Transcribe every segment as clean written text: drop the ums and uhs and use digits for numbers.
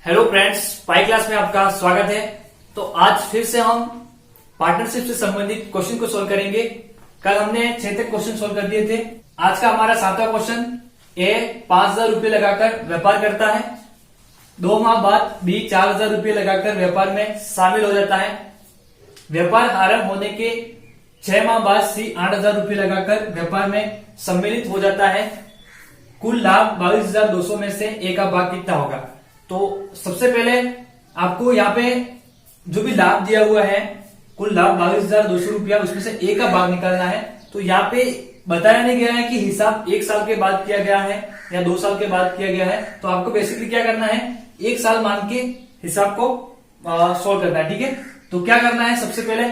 Hello friends, पाई class में आपका स्वागत है। तो आज फिर से हम पार्टनरशिप से संबंधित क्वेश्चन को सोल्व करेंगे। कल हमने 6 तक क्वेश्चन सोल्व कर दिए थे। आज का हमारा 7वां क्वेश्चन। ए 5,000 रुपये लगाकर व्यापार करता है। 2 माह बाद बी 4,000 रुपये लगाकर व्यापार में शामिल हो जाता है। व्यापार आरंभ होने के 6 माह बाद सी 8,000 रुपये लगाकर व्यापार में सम्मिलित हो जाता है। कुल लाभ 22,200 में से ए का भाग कितना होगा। तो सबसे पहले आपको यहाँ पे जो भी लाभ दिया हुआ है, कुल लाभ 22,200 रुपया, उसमें से ए का भाग निकालना है। तो यहाँ पे बताया नहीं गया है कि हिसाब 1 साल के बाद किया गया है या 2 साल के बाद किया गया है। तो आपको बेसिकली क्या करना है, 1 साल मान के हिसाब को सोल्व करना है। ठीक है, तो क्या करना है, सबसे पहले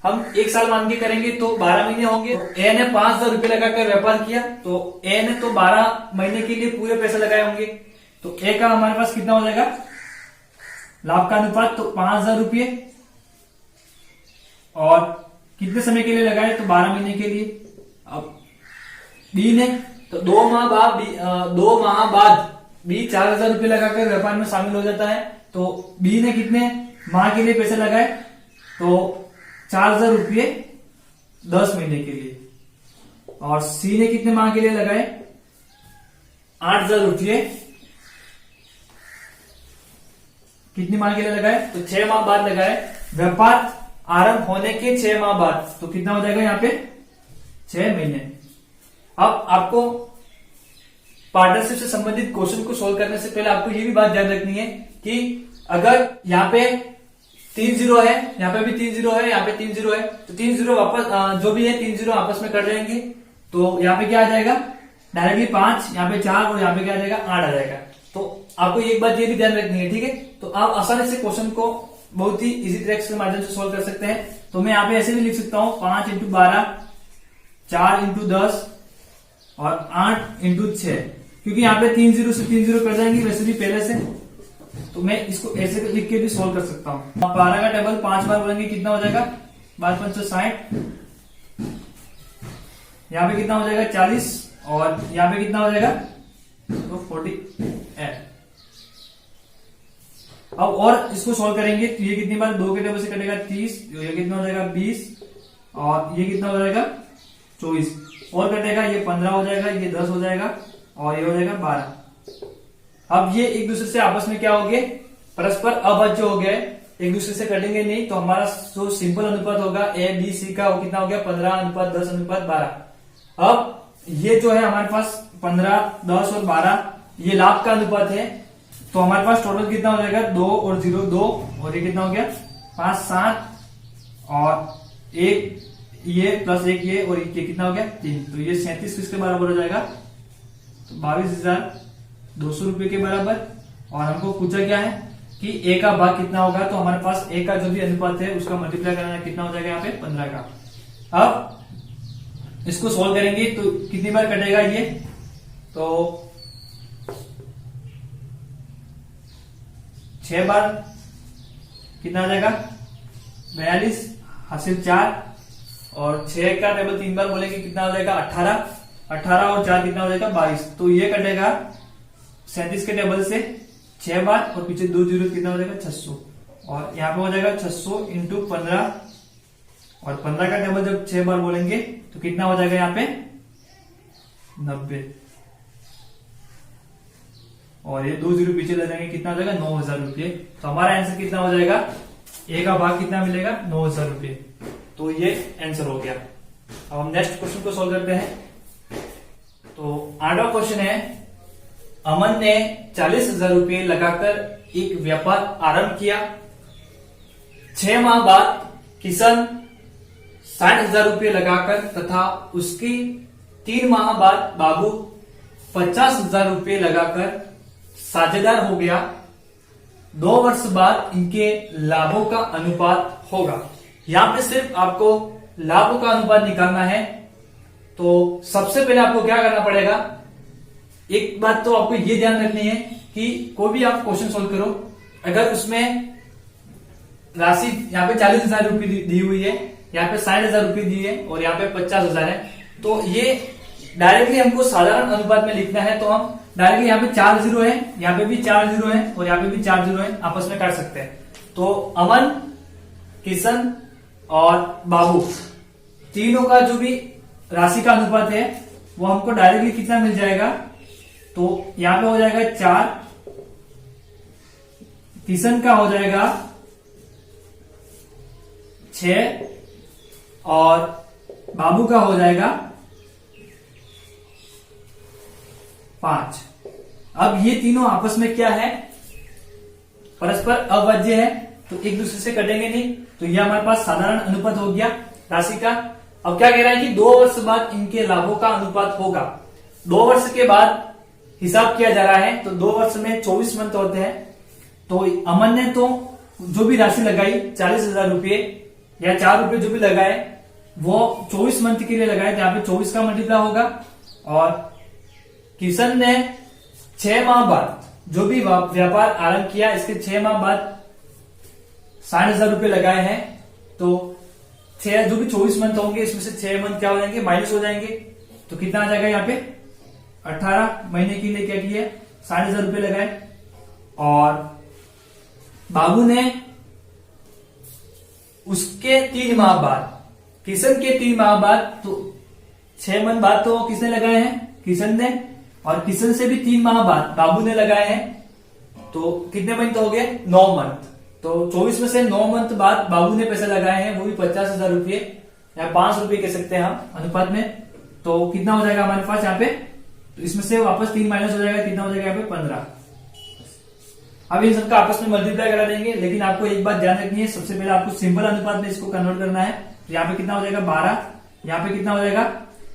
हम 1 साल मान के करेंगे तो 12 महीने होंगे। तो ए ने 5,000 रुपये लगाकर व्यापार किया, तो ए ने तो 12 महीने के लिए पूरे पैसे लगाए होंगे। तो ए का हमारे पास कितना हो जाएगा, लाभ का अनुपात, तो 5,000 रुपये। और कितने समय के लिए लगाए, तो 12 महीने के लिए। अब बी ने तो 2 माह बाद बी 4,000 रुपये लगाकर व्यापार में शामिल हो जाता है। तो बी ने कितने माह के लिए पैसे लगाए, तो 4,000 रुपये 10 महीने के लिए। और सी ने कितने माह के लिए लगाए, 8,000 रुपये कितनी माह के लिए लगाए, तो 6 माह बाद लगाए। व्यापार आरंभ होने के 6 माह बाद, तो कितना हो जाएगा यहाँ पे, 6 महीने। अब आपको पार्टनरशिप से संबंधित क्वेश्चन को सोल्व करने से पहले आपको ये भी बात ध्यान रखनी है कि अगर यहाँ पे 3 जीरो है, यहाँ पे भी 3 जीरो है, यहाँ पे 3 जीरो है, तो 3 जीरो वापस जो भी है 3 जीरो आपस में कट जाएंगे। तो यहाँ पे क्या आ जाएगा, डायरेक्टली 5, यहाँ पे 4 और यहाँ पे क्या आ जाएगा, 8 आ जाएगा। तो आपको एक बात ये भी ध्यान रखनी है। ठीक है, तो आप आसानी से क्वेश्चन को बहुत ही इजी ट्रिक्स के माध्यम से सोल्व कर सकते हैं। तो मैं यहाँ पे ऐसे भी लिख सकता हूँ, 5 × 12, 4 × 10 और 8 × 6, क्योंकि यहाँ पे 3 जीरो से 3 जीरो कर जाएंगे वैसे भी पहले से। तो मैं इसको ऐसे लिख के भी सोल्व कर सकता हूँ। 12 का टेबल 5 बार बोलेंगे, कितना हो जाएगा, 5 × 5 = 60। यहाँ पे कितना हो जाएगा, 40। और यहाँ पे कितना हो जाएगा, तो 48। अब और इसको सॉल्व करेंगे तो ये कितनी बार 2 के टेबल से कटेगा, 30। ये कितना हो जाएगा, 20। और ये कितना हो जाएगा, 24। और कटेगा, ये 15 हो जाएगा, ये 10 हो जाएगा और ये हो जाएगा 12। अब ये एक दूसरे से आपस में क्या हो गए, परस्पर अभाज्य हो गए, एक दूसरे से कटेंगे नहीं। तो हमारा जो सिंपल अनुपात होगा ए बी सी का, वो कितना हो गया, 15:10:12। अब ये जो है हमारे पास 15, 10 और 12 ये लाभ का अनुपात है। तो हमारे पास टोटल कितना हो जाएगा, 2 और 0 2, और ये कितना हो गया, 5 7 और 1 ये प्लस 1 ये, और ये कितना हो गया, 3। तो ये 37 किसके बराबर हो जाएगा, तो 22,200 रुपये के बराबर। और हमको पूछा क्या है कि ए का भाग कितना होगा। तो हमारे पास ए का जो भी अनुपात है उसका मल्टीप्लाई करना है, कितना हो जाएगा यहाँ पे, 15 का। अब इसको सोल्व करेंगे तो कितनी बार कटेगा ये, तो 6 बार कितना आ जाएगा, 42 हासिल 4। और 6 का टेबल 3 बार बोलेंगे, कितना हो जाएगा, 18। 18 और 4 कितना हो जाएगा, 22। तो ये कटेगा 37 के टेबल से 6 बार, और पीछे 2 जीरो, कितना हो जाएगा, 600। और यहाँ पे हो जाएगा 600 × 15। और 15 का टेबल जब 6 बार बोलेंगे तो कितना हो जाएगा यहाँ पे, 90। और ये 2 जीरो पीछे ले जाएंगे, कितना हो जाएगा, 9,000 रुपये। तो हमारा आंसर कितना हो जाएगा, ए का भाग कितना मिलेगा, 9,000 रुपये। तो ये आंसर हो गया। अब हम नेक्स्ट क्वेश्चन को सोल्व करते हैं। तो 8वां क्वेश्चन है, अमन ने 40,000 रुपये लगाकर एक व्यापार आरंभ किया। 6 माह बाद किशन 60,000 रुपये लगाकर तथा उसकी 3 माह बाद बाबू 50,000 रुपये लगाकर साझेदार हो गया। 2 वर्ष बाद इनके लाभों का अनुपात होगा। यहां पे सिर्फ आपको लाभों का अनुपात निकालना है। तो सबसे पहले आपको क्या करना पड़ेगा, एक बात तो आपको ये ध्यान रखनी है कि कोई भी आप क्वेश्चन सोल्व करो, अगर उसमें राशि यहाँ पे 40,000 रुपये दी हुई है, यहाँ पे 60,000 रुपये दी है और यहाँ पे 50,000 है, तो ये डायरेक्टली हमको साधारण अनुपात में लिखना है तो हम डायरेक्टली यहाँ पे 4 जीरो है, यहाँ पे भी 4 जीरो है और यहाँ पे भी 4 जीरो है, आपस में काट सकते हैं। तो अमन, किशन और बाबू तीनों का जो भी राशि का अनुपात है वो हमको डायरेक्टली कितना मिल जाएगा, तो यहाँ पे हो जाएगा 4, किशन का हो जाएगा 6 और बाबू का हो जाएगा 5। अब ये तीनों आपस में क्या है, परस्पर अवज्य है, तो एक दूसरे से कटेंगे नहीं, तो ये हमारे पास साधारण अनुपात हो गया राशि का। अब क्या कह रहा है कि 2 वर्ष बाद इनके लाभों का अनुपात होगा। 2 वर्ष के बाद हिसाब किया जा रहा है, तो 2 वर्ष में 24 मंथ होते हैं। तो अमन ने तो जो भी राशि लगाई 40,000 रुपये या 4 रुपये जो भी लगाए वो 24 मंथ के लिए लगाए, यहाँ पे 24 का मल्टीप्लाई होगा। और किशन ने 6 माह बाद जो भी व्यापार आरंभ किया, इसके 6 माह बाद 60,000 रुपये लगाए हैं, तो 6 जो भी 24 मंथ होंगे इसमें से 6 मंथ क्या हो जाएंगे, माइनस हो जाएंगे। तो कितना आ जाएगा यहाँ पे 18 महीने के लिए क्या किया, 60,000 रुपये लगाए। और बाबू ने उसके 3 माह बाद, किशन के 3 माह बाद, तो 6 मंथ बाद तो किसने लगाए हैं, किशन ने, और किशन से भी 3 माह बाद बाबू ने लगाए हैं। तो कितने मंथ हो गए, 9 मंथ। तो 24 में से 9 मंथ बाद बाबू ने पैसे लगाए हैं, वो भी 50,000 रुपये या 5 रुपये कह सकते हैं हम अनुपात में। तो कितना हो जाएगा हमारे पास यहाँ पे, तो इसमें से वापस 3 माइनस हो जाएगा, कितना हो जाएगा यहाँ पे 15। अब इन सबका आपस में मल्टीप्लाई करा देंगे, लेकिन आपको एक बात ध्यान रखनी है, सबसे पहले आपको सिंपल अनुपात में इसको कन्वर्ट करना है। तो यहाँ पे कितना हो जाएगा 12, यहाँ पे कितना हो जाएगा,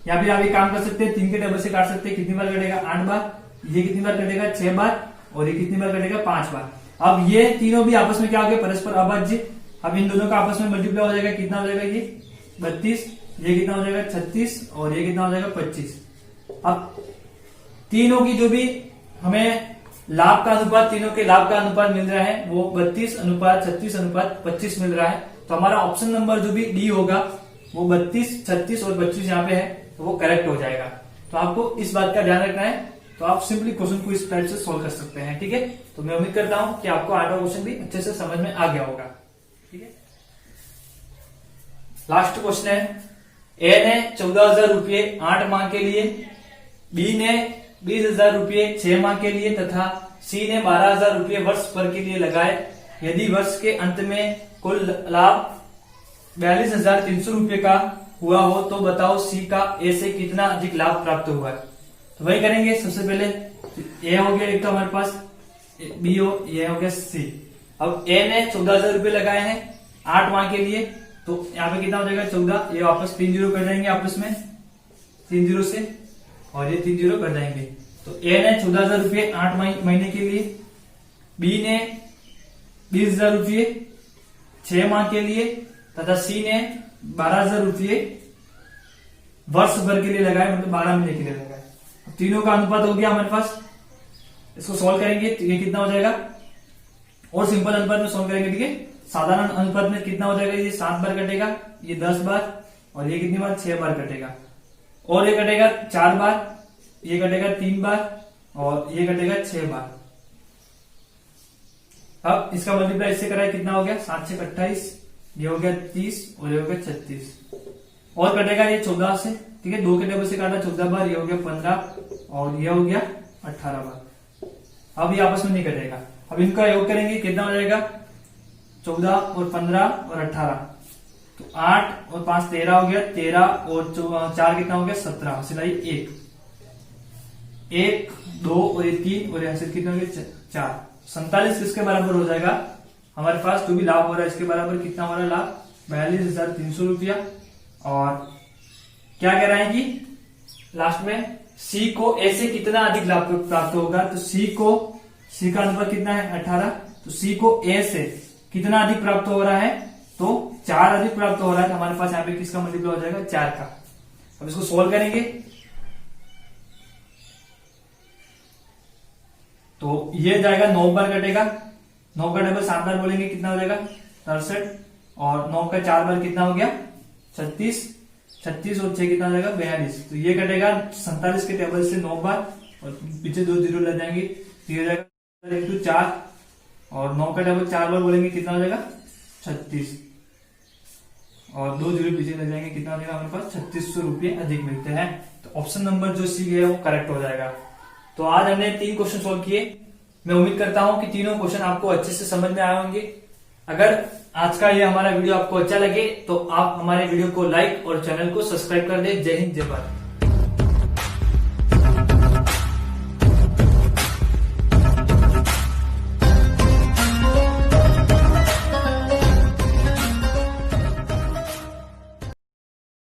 यहाँ पे आप एक काम कर सकते हैं, 3 के टेबल से काट सकते हैं। कितनी बार कटेगा, 8 बार। ये कितनी बार कटेगा, 6 बार। और ये कितनी बार कटेगा, 5 बार। अब ये तीनों भी आपस में क्या हो गया, परस्पर अभाज्य। अब इन दोनों का आपस में मल्टीप्लाई हो जाएगा, कितना हो जाएगा, ये 32, ये कितना हो जाएगा 36 और ये कितना हो जाएगा 25। अब तीनों की जो भी हमें लाभ का अनुपात, तीनों के लाभ का अनुपात मिल रहा है वो 32 अनुपात 36 अनुपात 25 मिल रहा है। तो हमारा ऑप्शन नंबर जो भी डी होगा वो 32, 36 और 25 यहाँ पे है, तो वो करेक्ट हो जाएगा। तो आपको इस बात का ध्यान रखना है। तो आप सिंपली क्वेश्चन को इस टाइप से सोल्व कर सकते हैं, ठीक है। तो मैं उम्मीद करता हूं कि आपको 8वां क्वेश्चन भी अच्छे से समझ में आ गया होगा, ठीक है। लास्ट क्वेश्चन है, ए ने 14,000 रुपये 8 माह के लिए, बी ने 20,000 रुपये 6 माह के लिए तथा सी ने 12,000 रुपये वर्ष भर के लिए लगाए। यदि वर्ष के अंत में कुल लाभ 42,300 रुपये का हुआ हो तो बताओ सी का ए से कितना अधिक लाभ प्राप्त हुआ है। तो वही करेंगे, सबसे पहले ए हो गया एक तो हमारे पास, बी हो, ये हो गया सी। अब ए ने 14,000 रुपये लगाए हैं 8 माह के लिए, तो यहाँ पे कितना हो जाएगा 14, ये वापस 3 जीरो कर जाएंगे आपस में, 3 जीरो से, और ये 3 जीरो कर जाएंगे। तो ए ने 14,000 रुपये 8 महीने के लिए, बी ने 20,000 रुपये 6 माह के लिए तथा सी ने 12,000 रुपये वर्ष भर के लिए लगाए, मतलब 12 महीने के लिए लगाए। तीनों का अनुपात हो गया हमारे पास, इसको सॉल्व करेंगे तो ये कितना हो जाएगा, और सिंपल अनुपात में सॉल्व करेंगे, ठीक है। साधारण अनुपात में कितना हो जाएगा, ये 7 बार कटेगा, ये 10 बार, और ये कितनी बार 6 बार कटेगा, और ये कटेगा 4 बार, ये कटेगा 3 बार, और ये कटेगा 6 बार। अब इसका मल्टीप्लाई इससे कराए, कितना हो गया 7 से 28, ये हो गया 30 और ये हो गया 36, और कटेगा ये 14 से, ठीक है। 2 के टेबल से काटा 14 बार, ये हो गया 15 और ये हो गया 18 बार। अब ये आपस में नहीं कटेगा। अब इनका योग करेंगे, कितना हो जाएगा 14 और 15 और 18, तो 8 और 5 13 हो गया, 13 और 4 कितना हो गया 17, सिलाई 1 2 और ये 3 और यहाँ से कितना हो गया 4, 47 किसके बराबर हो जाएगा हमारे पास, जो भी लाभ हो रहा है इसके बराबर कितना हो रहा है लाभ, 42,300 रुपया। और क्या कह रहा है कि लास्ट में सी को ए से कितना अधिक लाभ प्राप्त होगा, तो सी का अनुपात कितना है 18, तो सी को ए से कितना अधिक प्राप्त हो रहा है, तो 4 अधिक प्राप्त हो रहा है। तो हमारे पास यहाँ पे किसका मल्टीप्लाई हो जाएगा 4 का। अब इसको सोल्व करेंगे, तो ये जाएगा 9 बार कटेगा, 9 का टेबल 7 बार बोलेंगे कितना हो जाएगा 63, और 9 का 4 बार कितना हो गया 36, 36 और 6 कितना हो जाएगा 42। तो ये कटेगा 47 के टेबल से 9 बार और पीछे 2 जीरो लग जाएंगे, तो ये हो जाएगा 1 2 4 और 9 का टेबल 4 बार बोलेंगे कितना हो जाएगा 36 और 2 जीरो पीछे लग जाएंगे, कितना हो जाएगा हमारे पास 3600 रुपये अधिक मिलते हैं। तो ऑप्शन नंबर जो सी है वो करेक्ट हो जाएगा। तो आज हमने 3 क्वेश्चन सोल्व किए। मैं उम्मीद करता हूं कि तीनों क्वेश्चन आपको अच्छे से समझ में आए होंगे। अगर आज का ये हमारा वीडियो आपको अच्छा लगे तो आप हमारे वीडियो को लाइक और चैनल को सब्सक्राइब कर दें। जय हिंद, जय भारत।